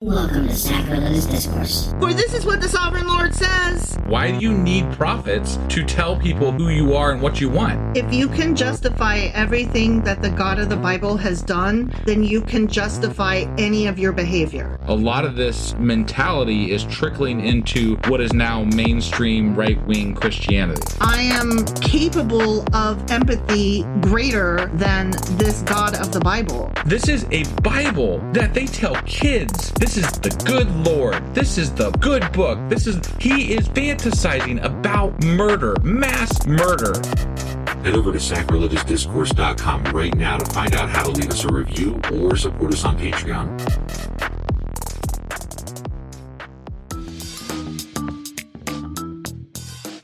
Welcome to Sacrilegious Discourse. For this is what the Sovereign Lord says. Why do you need prophets to tell people who you are and what you want? If you can justify everything that the God of the Bible has done, then you can justify any of your behavior. A lot of this mentality is trickling into what is now mainstream right-wing Christianity. I am capable of empathy greater than this God of the Bible. This is a Bible that they tell kids. This is the good Lord. This is the good book. He is fantasizing about murder, mass murder. Head over to sacrilegiousdiscourse.com right now to find out how to leave us a review or support us on Patreon.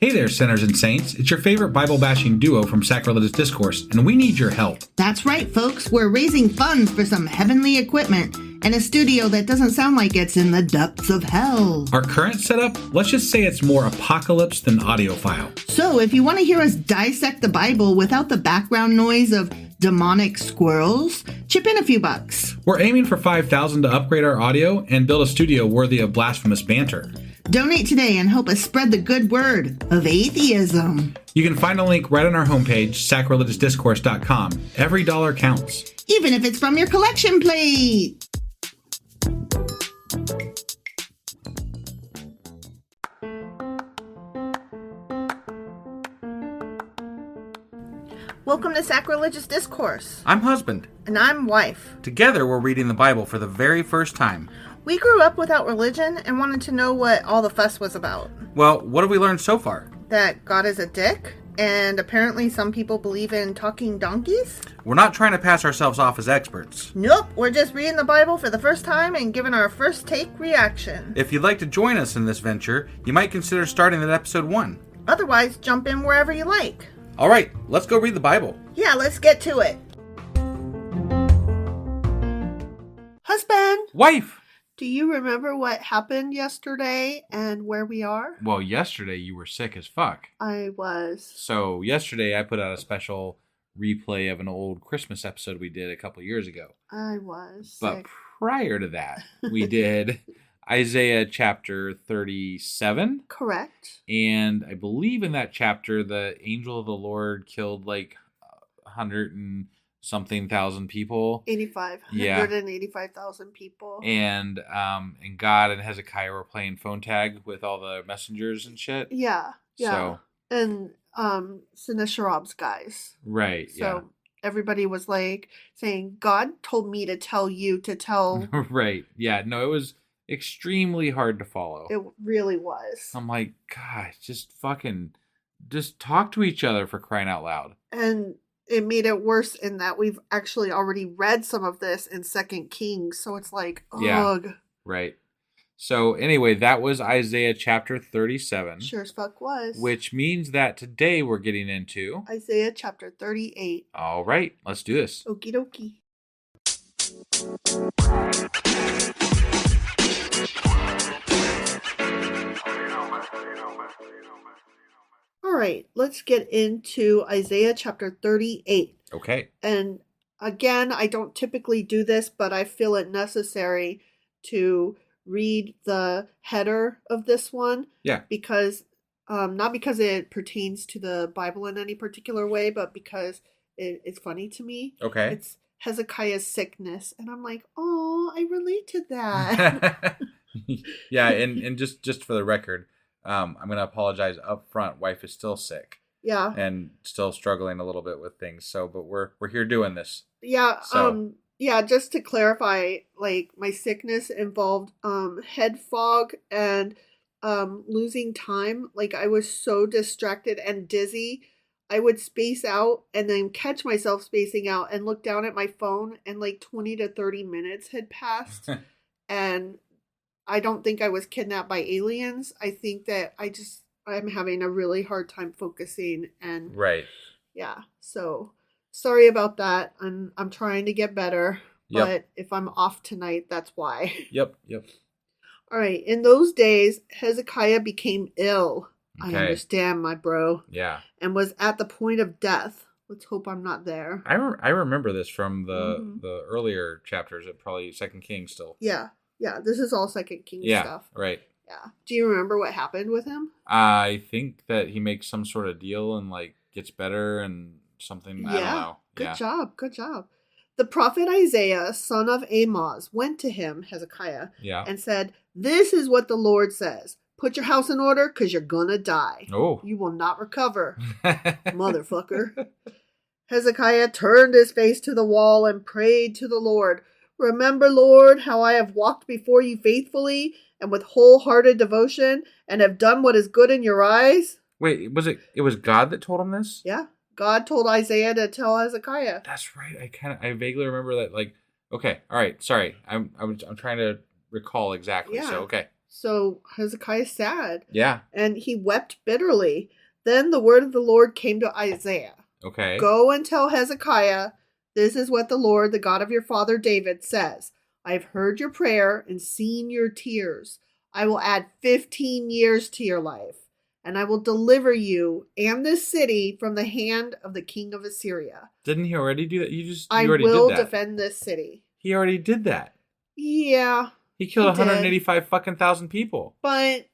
Hey there, sinners and saints. It's your favorite Bible-bashing duo from Sacrilegious Discourse, and we need your help. That's right, folks. We're raising funds for some heavenly equipment and a studio that doesn't sound like it's in the depths of hell. Our current setup, let's just say it's more apocalypse than audiophile. So if you want to hear us dissect the Bible without the background noise of demonic squirrels, chip in a few bucks. We're aiming for $5,000 to upgrade our audio and build a studio worthy of blasphemous banter. Donate today and help us spread the good word of atheism. You can find a link right on our homepage, sacrilegiousdiscourse.com. Every dollar counts. Even if it's from your collection plate. Welcome to Sacrilegious Discourse. I'm husband. And I'm wife. Together, we're reading the Bible for the very first time. We grew up without religion and wanted to know what all the fuss was about. Well, what have we learned so far? That God is a dick, and apparently some people believe in talking donkeys. We're not trying to pass ourselves off as experts. Nope, we're just reading the Bible for the first time and giving our first take reaction. If you'd like to join us in this venture, you might consider starting at episode 1. Otherwise, jump in wherever you like. All right, let's go read the Bible. Yeah, let's get to it. Husband! Wife! Do you remember what happened yesterday and where we are? Well, yesterday you were sick as fuck. I was. So yesterday I put out a special replay of an old Christmas episode we did a couple years ago. I was But sick. prior to that, we did Isaiah chapter 37. Correct. And I believe in that chapter, the angel of the Lord killed like 100 and something thousand people. 185,000 people. And God and Hezekiah were playing phone tag with all the messengers and shit. Yeah. So, and Sennacherib's guys. Right, So everybody was like saying, God told me to tell you to tell. Right. Yeah. No, it was extremely hard to follow. It really was. I'm like, God, just talk to each other, for crying out loud. And it made it worse in that we've actually already read some of this in 2 Kings. So it's like, ugh. Yeah. Right. So anyway, that was Isaiah chapter 37. Sure as fuck was. Which means that today we're getting into Isaiah chapter 38. All right, let's do this. Okie dokie. All right, let's get into Isaiah chapter 38. Okay. And again, I don't typically do this, but I feel it necessary to read the header of this one. Yeah. Because, not because it pertains to the Bible in any particular way, but because it's funny to me. Okay. It's Hezekiah's sickness. And I'm like, oh, I relate to that. Yeah, and just for the record, I'm going to apologize up front. Wife is still sick. Yeah. And still struggling a little bit with things. So, but we're here doing this. Yeah. So. Yeah, just to clarify, like my sickness involved head fog and losing time. Like I was so distracted and dizzy. I would space out and then catch myself spacing out and look down at my phone, and like 20 to 30 minutes had passed. And I don't think I was kidnapped by aliens. I think that I'm having a really hard time focusing, and right. Yeah. So sorry about that. I'm trying to get better, but if I'm off tonight, that's why. Yep. All right. In those days, Hezekiah became ill. Okay. I understand, my bro. Yeah. And was at the point of death. Let's hope I'm not there. I remember this from the earlier chapters of probably 2 Kings still. Yeah. Yeah, this is all Second Kings Yeah, stuff. right. Yeah. Do you remember what happened with him? I think that he makes some sort of deal and like gets better and something. I don't know. Good job. Good job. The prophet Isaiah, son of Amoz, went to him, Hezekiah, and said, "This is what the Lord says. Put your house in order because you're going to die. Oh. You will not recover, motherfucker." Hezekiah turned his face to the wall and prayed to the Lord. "Remember, Lord, how I have walked before you faithfully and with wholehearted devotion and have done what is good in your eyes." Wait, it was God that told him this? Yeah. God told Isaiah to tell Hezekiah. That's right. I vaguely remember that. Like, okay, all right. Sorry, I'm trying to recall exactly. Yeah. So okay. So Hezekiah sad. Yeah. And he wept bitterly. Then the word of the Lord came to Isaiah. Okay. "Go and tell Hezekiah, this is what the Lord, the God of your father David, says. I have heard your prayer and seen your tears. I will add 15 years to your life, and I will deliver you and this city from the hand of the king of Assyria." Didn't he already do that? You I already will did that. defend this city. He already did that. Yeah. He killed He did. 185 fucking thousand people. But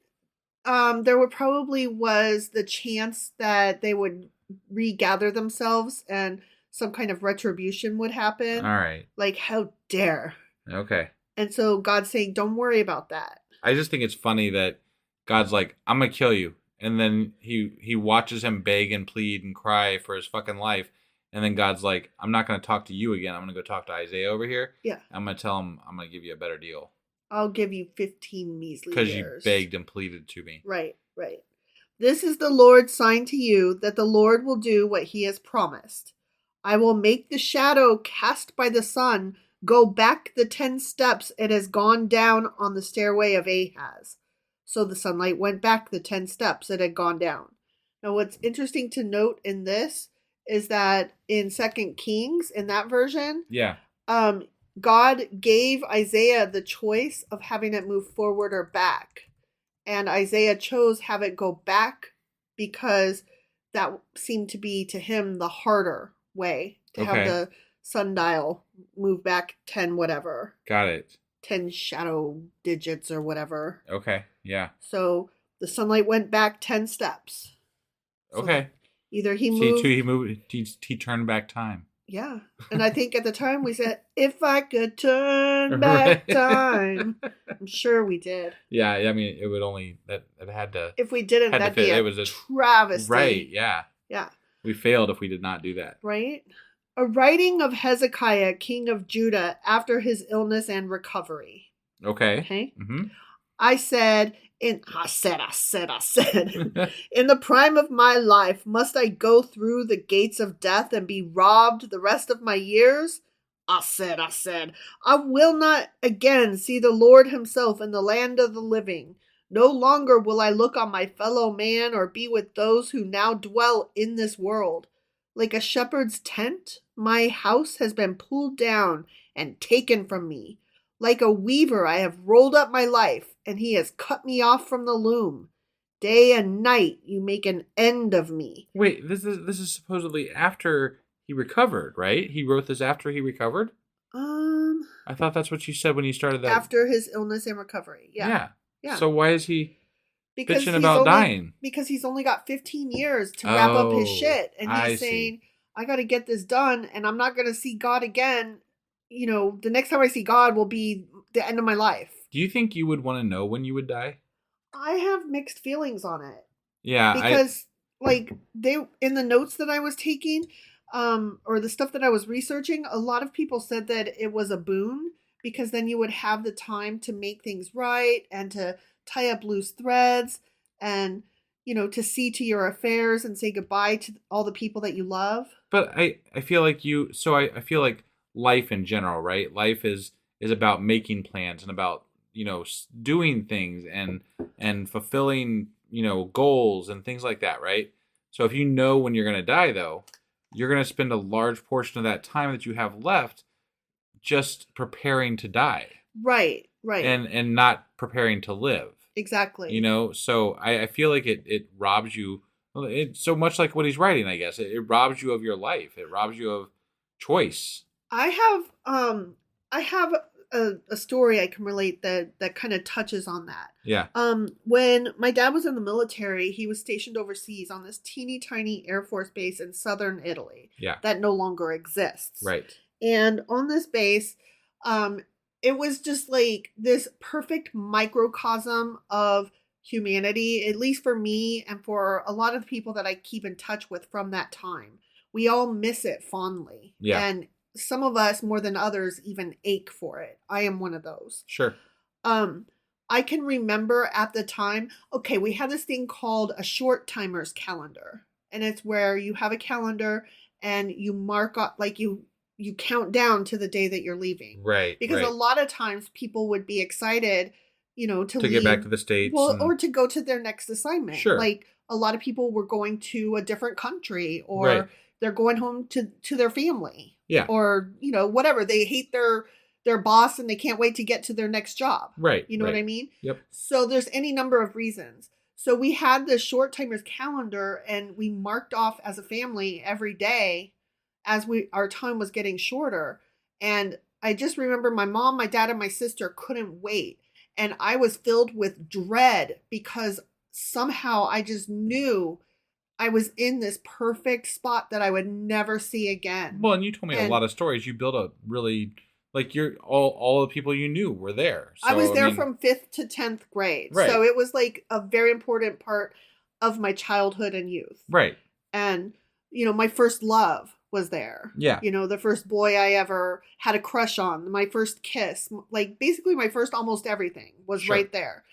there would probably was the chance that they would regather themselves and some kind of retribution would happen. All right. Like, how dare. Okay. And so God's saying, don't worry about that. I just think it's funny that God's like, I'm going to kill you. And then he watches him beg and plead and cry for his fucking life. And then God's like, I'm not going to talk to you again. I'm going to go talk to Isaiah over here. Yeah. I'm going to tell him I'm going to give you a better deal. I'll give you 15 measly years. Because you begged and pleaded to me. Right, right. "This is the Lord's sign to you that the Lord will do what he has promised. I will make the shadow cast by the sun go back the 10 steps it has gone down on the stairway of Ahaz." So the sunlight went back the 10 steps it had gone down. Now what's interesting to note in this is that in 2 Kings, in that version, Yeah. God gave Isaiah the choice of having it move forward or back. And Isaiah chose have it go back because that seemed to be to him the harder way to have the sundial move back 10 whatever. Got it. 10 shadow digits or whatever. Okay. Yeah. So the sunlight went back 10 steps. So okay. Either he moved. He turned back time. Yeah. And I think at the time we said, if I could turn back time. I'm sure we did. Yeah, I mean, it would only, it had to. If we didn't, that'd be a travesty. Right, yeah. Yeah. We failed if we did not do that. Right? A writing of Hezekiah, king of Judah, after his illness and recovery. Okay. Okay? Mm-hmm. I said, in the prime of my life, must I go through the gates of death and be robbed the rest of my years? I said, I will not again see the Lord himself in the land of the living. No longer will I look on my fellow man or be with those who now dwell in this world. Like a shepherd's tent, my house has been pulled down and taken from me. Like a weaver, I have rolled up my life, and he has cut me off from the loom. Day and night, you make an end of me. Wait, this is supposedly after he recovered, right? He wrote this after he recovered? I thought that's what you said when you started that. After his illness and recovery, yeah. So why is he bitching about only, dying? Because he's only got 15 years to wrap up his shit. And he's saying, I got to get this done, and I'm not going to see God again. You know, the next time I see God will be the end of my life. Do you think you would want to know when you would die? I have mixed feelings on it. Yeah. Because, in the notes that I was taking, or the stuff that I was researching, a lot of people said that it was a boon because then you would have the time to make things right and to tie up loose threads and, you know, to see to your affairs and say goodbye to all the people that you love. But I feel like I feel like life in general, right? Life is about making plans and about, you know, doing things and fulfilling, you know, goals and things like that, right? So if you know when you're going to die, though, you're going to spend a large portion of that time that you have left just preparing to die. Right. And not preparing to live. Exactly. You know, so I feel like it robs you. It's so much like what he's writing, I guess. It robs you of your life. It robs you of choice. I have a story I can relate that kind of touches on that. Yeah. When my dad was in the military, he was stationed overseas on this teeny tiny Air Force base in southern Italy. Yeah. That no longer exists. Right. And on this base, it was just like this perfect microcosm of humanity, at least for me and for a lot of people that I keep in touch with from that time. We all miss it fondly. Yeah. And some of us more than others even ache for it. I am one of those. Sure. I can remember at the time, okay, we had this thing called a short timers calendar. And it's where you have a calendar and you mark up, like you count down to the day that you're leaving. Right. Because a lot of times people would be excited, to leave, get back to the States. Or to go to their next assignment. Sure. Like a lot of people were going to a different country, or they're going home to their family. Yeah. Or, whatever. They hate their boss and they can't wait to get to their next job. Right. You know what I mean? Yep. So there's any number of reasons. So we had this short timers calendar and we marked off as a family every day as our time was getting shorter. And I just remember my mom, my dad, and my sister couldn't wait. And I was filled with dread because somehow I just knew I was in this perfect spot that I would never see again. Well, and you told me a lot of stories. You built a really, like, all the people you knew were there. So, I was there from 5th to 10th grade. Right. So it was like a very important part of my childhood and youth. Right. And, my first love was there. Yeah. The first boy I ever had a crush on, my first kiss, like basically my first almost everything was right there.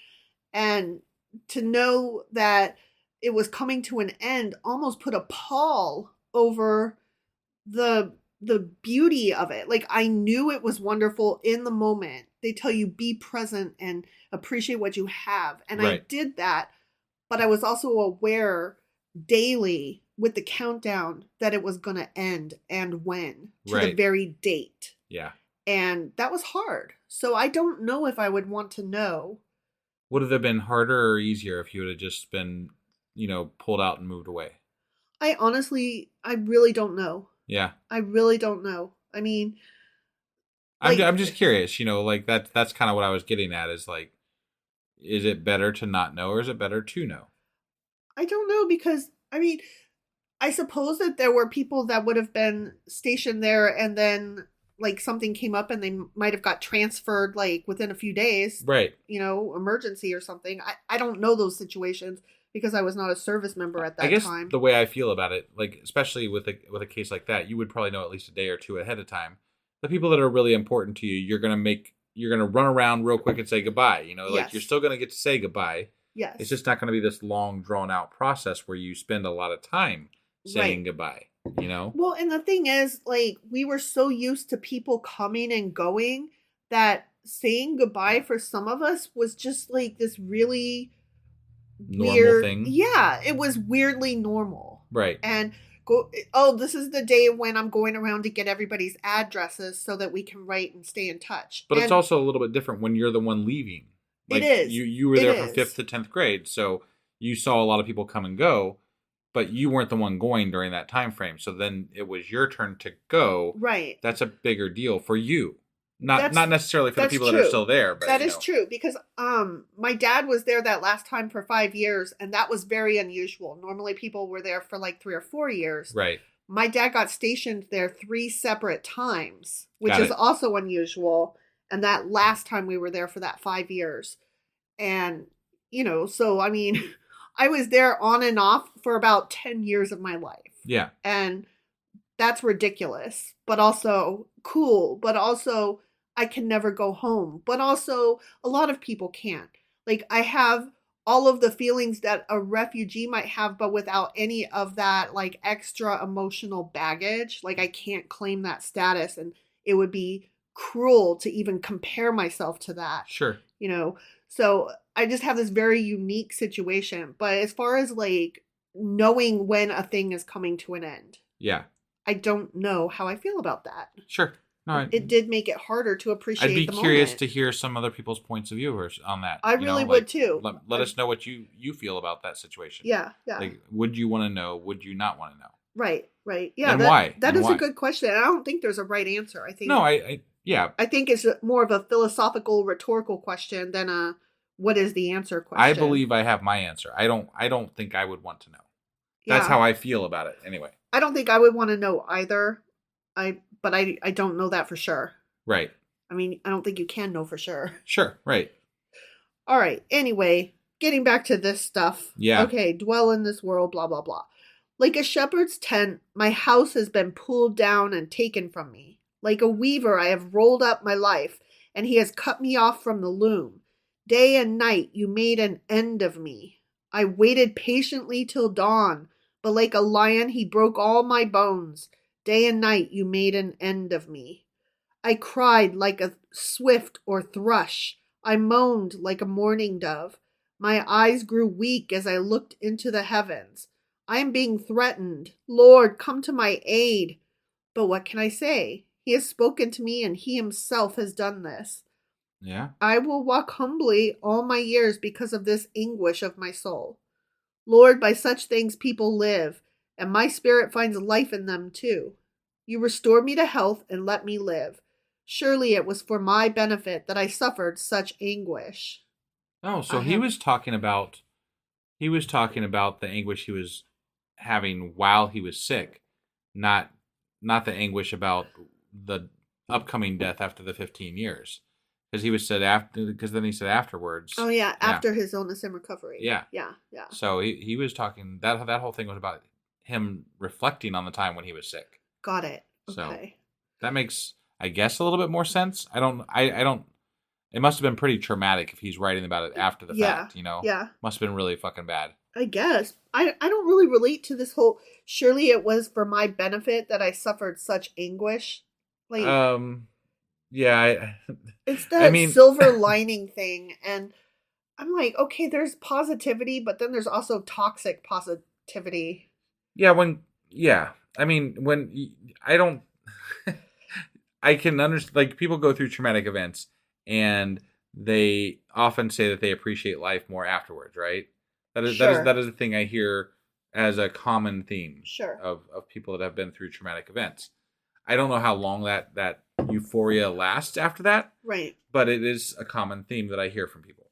And to know that it was coming to an end almost put a pall over the beauty of it. Like I knew it was wonderful in the moment. They tell you be present and appreciate what you have. And I did that, but I was also aware daily with the countdown that it was going to end and when to the very date. Yeah. And that was hard. So I don't know if I would want to know. Would it have been harder or easier if you would have just been, pulled out and moved away? I really don't know. Yeah. I really don't know. I mean, I'm just curious, like that's kind of what I was getting at is like, is it better to not know or is it better to know? I don't know because, I suppose that there were people that would have been stationed there and then like something came up and they might have got transferred like within a few days. Right. Emergency or something. I don't know those situations because I was not a service member at that time. I guess the way I feel about it, like especially with a case like that, you would probably know at least a day or two ahead of time. The people that are really important to you, you're gonna run around real quick and say goodbye. Like you're still gonna get to say goodbye. Yes. It's just not gonna be this long drawn out process where you spend a lot of time saying goodbye. Well, and the thing is, like, we were so used to people coming and going that saying goodbye for some of us was just like this really normal weird thing. Yeah, it was weirdly normal. Right. And this is the day when I'm going around to get everybody's addresses so that we can write and stay in touch. But it's also a little bit different when you're the one leaving. Like, it is. You were there from 5th to 10th grade, so you saw a lot of people come and go, but you weren't the one going during that time frame. So then it was your turn to go. Right. That's a bigger deal for you. Not necessarily for the people that are still there. But, that is true because my dad was there that last time for 5 years, and that was very unusual. Normally people were there for like 3 or 4 years. Right. My dad got stationed there 3 separate times, which is also unusual. And that last time we were there for that 5 years. And, so I was there on and off for about 10 years of my life. Yeah. And that's ridiculous, but also cool, but also I can never go home. But also a lot of people can't. Like I have all of the feelings that a refugee might have, but without any of that like extra emotional baggage. Like I can't claim that status and it would be cruel to even compare myself to that. Sure. So I just have this very unique situation. But as far as like knowing when a thing is coming to an end. Yeah. I don't know how I feel about that. Sure. No, it did make it harder to appreciate the moment. I'd be curious to hear some other people's points of view on that. I really would too. Let us know what you feel about that situation. Yeah, yeah. Like, would you want to know? Would you not want to know? Right. Yeah. And why? That is a good question. I don't think there's a right answer. I think. No, Yeah. I think it's more of a philosophical, rhetorical question than a what is the answer question. I believe I have my answer. I don't think I would want to know. That's how I feel about it anyway. I don't think I would want to know either. But I don't know that for sure. Right. I mean, I don't think you can know for sure. Sure, right. All right. Anyway, getting back to this stuff. Yeah. Okay, dwell in this world, blah, blah, blah. Like a shepherd's tent, my house has been pulled down and taken from me. Like a weaver, I have rolled up my life, and he has cut me off from the loom. Day and night, you made an end of me. I waited patiently till dawn, but like a lion, he broke all my bones. Day and night, you made an end of me. I cried like a swift or thrush. I moaned like a mourning dove. My eyes grew weak as I looked into the heavens. I am being threatened. Lord, come to my aid. But what can I say? He has spoken to me, and he himself has done this. Yeah. I will walk humbly all my years because of this anguish of my soul. Lord, by such things people live, and my spirit finds life in them too. You restored me to health and let me live. Surely it was for my benefit that I suffered such anguish. Oh, so he was talking about the anguish he was having while he was sick, not the anguish about the upcoming death after the 15 years. Because then he said afterwards. Oh yeah, after his illness and recovery. Yeah. Yeah. So he was talking that whole thing was about him reflecting on the time when he was sick. Got it. Okay. So that makes, I guess, a little bit more sense. I don't. It must have been pretty traumatic if he's writing about it after the fact. Yeah. Must have been really fucking bad. I guess. I don't really relate to this whole. Surely it was for my benefit that I suffered such anguish. Like. Yeah. It's that silver lining thing, and I'm like, okay, there's positivity, but then there's also toxic positivity. Yeah. When I don't. I can understand, like, people go through traumatic events and they often say that they appreciate life more afterwards, right? That is the thing I hear as a common theme of people that have been through traumatic events. I don't know how long that euphoria lasts after that. Right. But it is a common theme that I hear from people.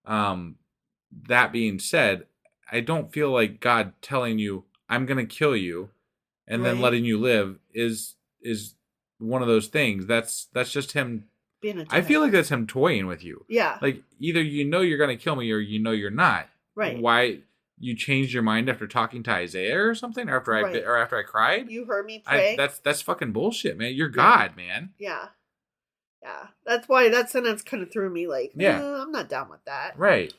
That being said, I don't feel like God telling you, I'm going to kill you, and then letting you live is one of those things. That's just him. I feel like that's him toying with you. Yeah. Like, either you're going to kill me or you're not. Right. Why you changed your mind after talking to Isaiah or something, or after I cried? You heard me pray. That's fucking bullshit, man. You're God, man. Yeah. Yeah. That's why that sentence kind of threw me like, I'm not down with that. Right.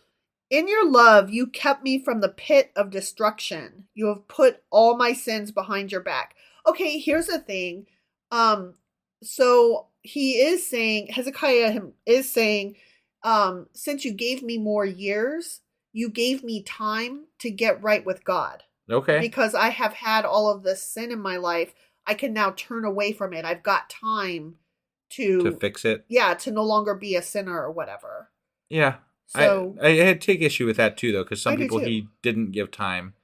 In your love, you kept me from the pit of destruction. You have put all my sins behind your back. Okay, here's the thing. So he is saying, Hezekiah is saying, since you gave me more years, you gave me time to get right with God. Okay. Because I have had all of this sin in my life, I can now turn away from it. I've got time to fix it. Yeah, to no longer be a sinner or whatever. Yeah. So I take issue with that too, though, because some people he didn't give time,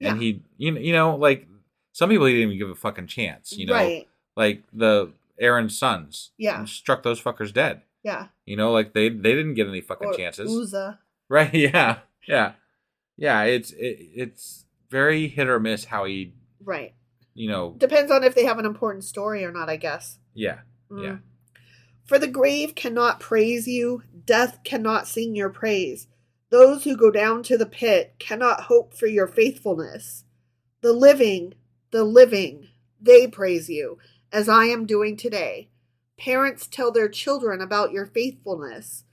and he, like some people he didn't even give a fucking chance. Right. Like the Aaron's sons. Yeah. Struck those fuckers dead. Yeah. Like they didn't get any fucking chances. Uzzah. Right. Yeah. Yeah. Yeah. It's very hit or miss how he. Right. Depends on if they have an important story or not, I guess. Yeah. Yeah. For the grave cannot praise you, death cannot sing your praise. Those who go down to the pit cannot hope for your faithfulness. The living, they praise you, as I am doing today. Parents tell their children about your faithfulness.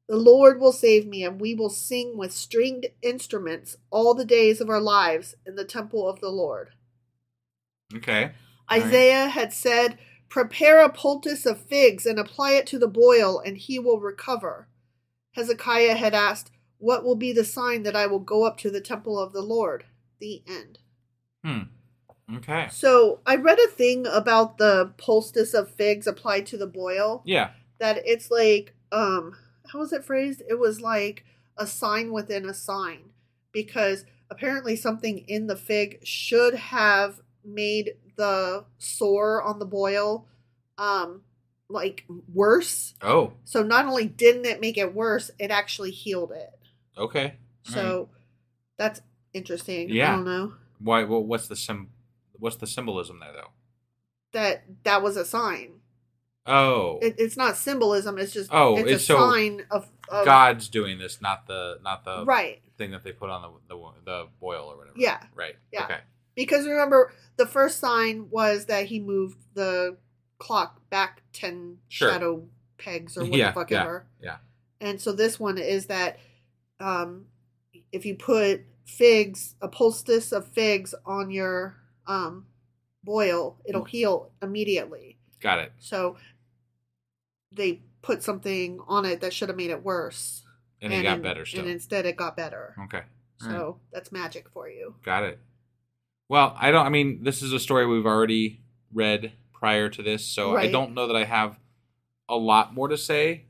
The Lord will save me, and we will sing with stringed instruments all the days of our lives in the temple of the Lord. Okay. Isaiah had said, prepare a poultice of figs and apply it to the boil, and he will recover. Hezekiah had asked, what will be the sign that I will go up to the temple of the Lord? The end. Okay. So I read a thing about the poultice of figs applied to the boil. Yeah. That it's like, how was it phrased? It was like a sign within a sign. Because apparently something in the fig should have made the sore on the boil like worse. Oh, So not only didn't it make it worse, it actually healed it. okay. So that's interesting. Yeah. I don't know. Why? Well, what's the symbolism there though? That was a sign. Oh, It's not symbolism. It's just it's a so sign of God's doing this, not the right. thing that they put on the boil or whatever. Yeah. Right. Yeah. Okay. Because remember, the first sign was that he moved the clock back 10 Sure. shadow pegs or what Yeah, the fuck yeah, ever. yeah. And so this one is that if you put figs, a poultice of figs on your boil, it'll heal immediately. Got it. So they put something on it that should have made it worse. And it got better still. And instead it got better. Okay. All So right. that's magic for you. Got it. Well, this is a story we've already read prior to this, so I Right. don't know that I have a lot more to say.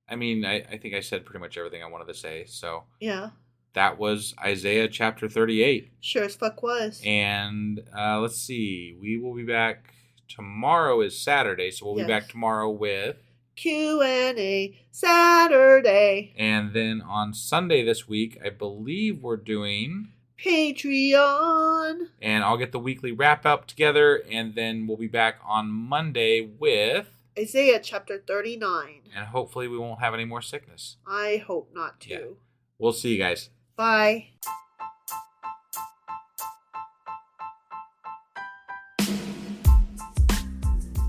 I think I said pretty much everything I wanted to say. So Yeah. that was Isaiah chapter 38. Sure as fuck was. And let's see. We will be back. Tomorrow is Saturday, so we'll be Yes. back tomorrow with... Q&A Saturday. And then on Sunday this week, I believe we're doing... Patreon. And I'll get the weekly wrap-up together, and then we'll be back on Monday with... Isaiah chapter 39. And hopefully we won't have any more sickness. I hope not to. Yeah. We'll see you guys. Bye.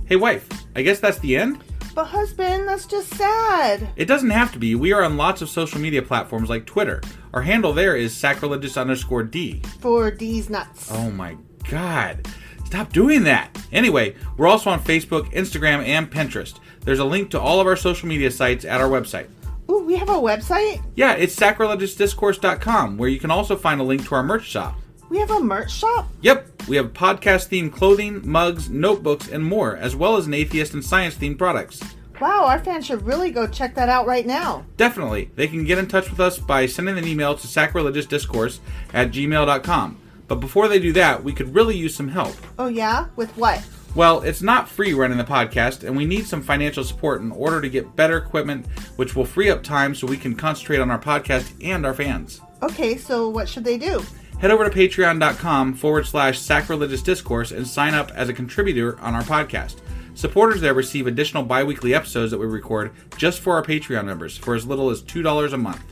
Hey, wife, I guess that's the end? But husband, that's just sad. It doesn't have to be. We are on lots of social media platforms like Twitter. Our handle there is sacrilegious_D. For D's nuts. Oh my God. Stop doing that. Anyway, we're also on Facebook, Instagram, and Pinterest. There's a link to all of our social media sites at our website. Ooh, we have a website? Yeah, it's sacrilegiousdiscourse.com, where you can also find a link to our merch shop. We have a merch shop? Yep, we have podcast-themed clothing, mugs, notebooks, and more, as well as an atheist and science-themed products. Wow, our fans should really go check that out right now. Definitely. They can get in touch with us by sending an email to sacrilegiousdiscourse@gmail.com. But before they do that, we could really use some help. Oh yeah? With what? Well, it's not free running the podcast, and we need some financial support in order to get better equipment, which will free up time so we can concentrate on our podcast and our fans. Okay, so what should they do? Head over to patreon.com/sacrilegious discourse and sign up as a contributor on our podcast. Supporters there receive additional bi-weekly episodes that we record just for our Patreon members for as little as $2 a month.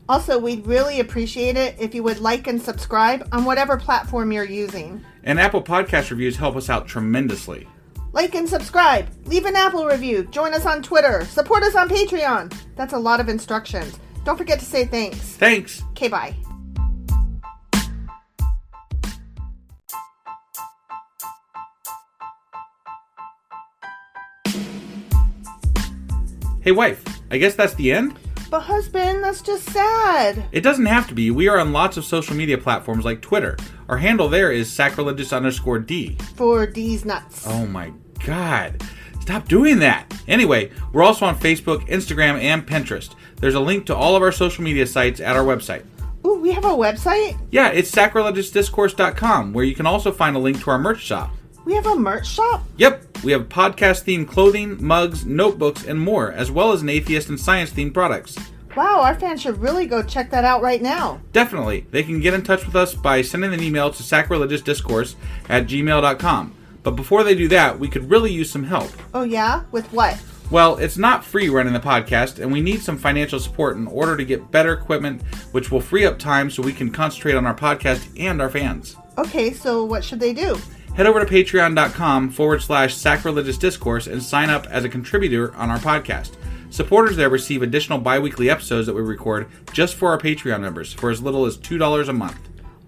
Also, we'd really appreciate it if you would like and subscribe on whatever platform you're using. And Apple Podcast reviews help us out tremendously. Like and subscribe, leave an Apple review, join us on Twitter, support us on Patreon. That's a lot of instructions. Don't forget to say thanks. Thanks! Okay, bye. Hey wife, I guess that's the end? But husband, that's just sad. It doesn't have to be. We are on lots of social media platforms like Twitter. Our handle there is sacrilegious_D. For D's nuts. Oh my God. Stop doing that. Anyway, we're also on Facebook, Instagram, and Pinterest. There's a link to all of our social media sites at our website. Ooh, we have a website? Yeah, it's sacrilegiousdiscourse.com, where you can also find a link to our merch shop. We have a merch shop? Yep, we have podcast-themed clothing, mugs, notebooks, and more, as well as an atheist and science-themed products. Wow, our fans should really go check that out right now. Definitely. They can get in touch with us by sending an email to sacrilegiousdiscourse@gmail.com. But before they do that, we could really use some help. Oh yeah? With what? Well, it's not free running the podcast, and we need some financial support in order to get better equipment, which will free up time so we can concentrate on our podcast and our fans. Okay, so what should they do? Head over to patreon.com/sacrilegious discourse and sign up as a contributor on our podcast. Supporters there receive additional bi-weekly episodes that we record just for our Patreon members for as little as $2 a month.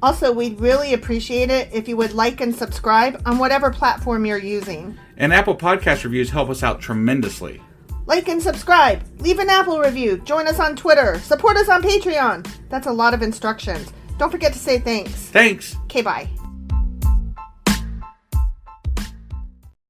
Also, we'd really appreciate it if you would like and subscribe on whatever platform you're using. And Apple Podcast reviews help us out tremendously. Like and subscribe, leave an Apple review, join us on Twitter, support us on Patreon. That's a lot of instructions. Don't forget to say thanks. Thanks! Okay, bye.